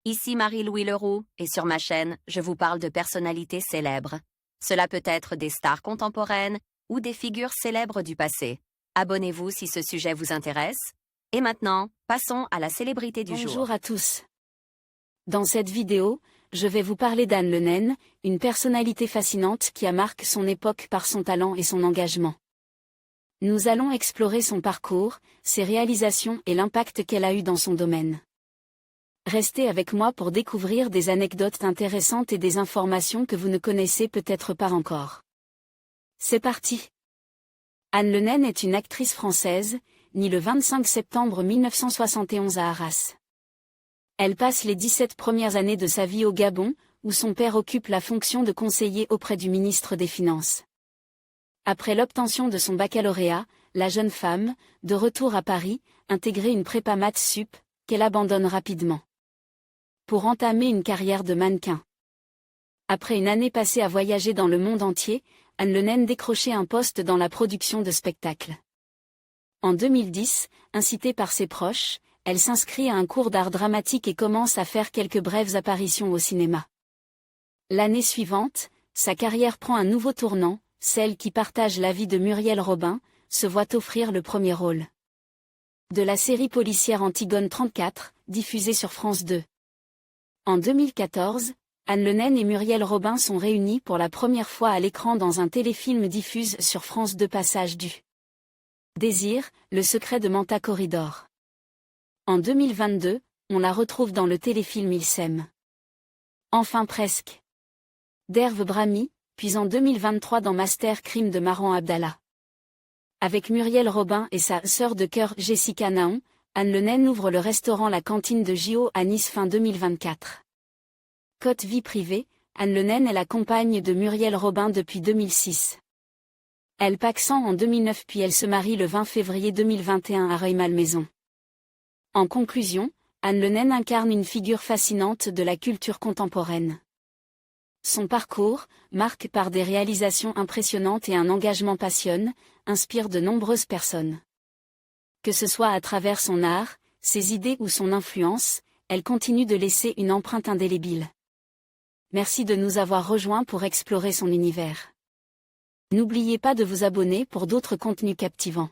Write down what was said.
Ici Marie-Louis Leroux, et sur ma chaîne, je vous parle de personnalités célèbres. Cela peut être des stars contemporaines ou des figures célèbres du passé. Abonnez-vous si ce sujet vous intéresse. Et maintenant, passons à la célébrité du jour. Bonjour à tous. Dans cette vidéo, je vais vous parler d'Anne Lennon, une personnalité fascinante qui a marqué son époque par son talent et son engagement. Nous allons explorer son parcours, ses réalisations et l'impact qu'elle a eu dans son domaine. Restez avec moi pour découvrir des anecdotes intéressantes et des informations que vous ne connaissez peut-être pas encore. C'est parti! Anne Lennon est une actrice française, née le 25 septembre 1971 à Arras. Elle passe les 17 premières années de sa vie au Gabon, où son père occupe la fonction de conseiller auprès du ministre des Finances. Après l'obtention de son baccalauréat, la jeune femme, de retour à Paris, intégrait une prépa maths sup, qu'elle abandonne rapidement pour entamer une carrière de mannequin. Après une année passée à voyager dans le monde entier, Anne Lennon décrochait un poste dans la production de spectacles. En 2010, incitée par ses proches, elle s'inscrit à un cours d'art dramatique et commence à faire quelques brèves apparitions au cinéma. L'année suivante, sa carrière prend un nouveau tournant, celle qui partage la vie de Muriel Robin, se voit offrir le premier rôle de la série policière Antigone 34, diffusée sur France 2. En 2014, Anne Lennon et Muriel Robin sont réunies pour la première fois à l'écran dans un téléfilm diffusé sur France 2 Passage du Désir, le secret de Manta Corridor. En 2022, on la retrouve dans le téléfilm Ils s'aiment. Enfin presque. d'Hervé Bramy, puis en 2023 dans Master Crime de Maran Abdallah. Avec Muriel Robin et sa sœur de cœur Jessica Naon, Anne Lennon ouvre le restaurant La Cantine de Jo à Nice fin 2024. Côte vie privée, Anne Lennon est la compagne de Muriel Robin depuis 2006. Elle pacsent en 2009 puis elle se marie le 20 février 2021 à Rueil-Malmaison. En conclusion, Anne Lennon incarne une figure fascinante de la culture contemporaine. Son parcours, marqué par des réalisations impressionnantes et un engagement passionnant, inspire de nombreuses personnes. Que ce soit à travers son art, ses idées ou son influence, elle continue de laisser une empreinte indélébile. Merci de nous avoir rejoints pour explorer son univers. N'oubliez pas de vous abonner pour d'autres contenus captivants.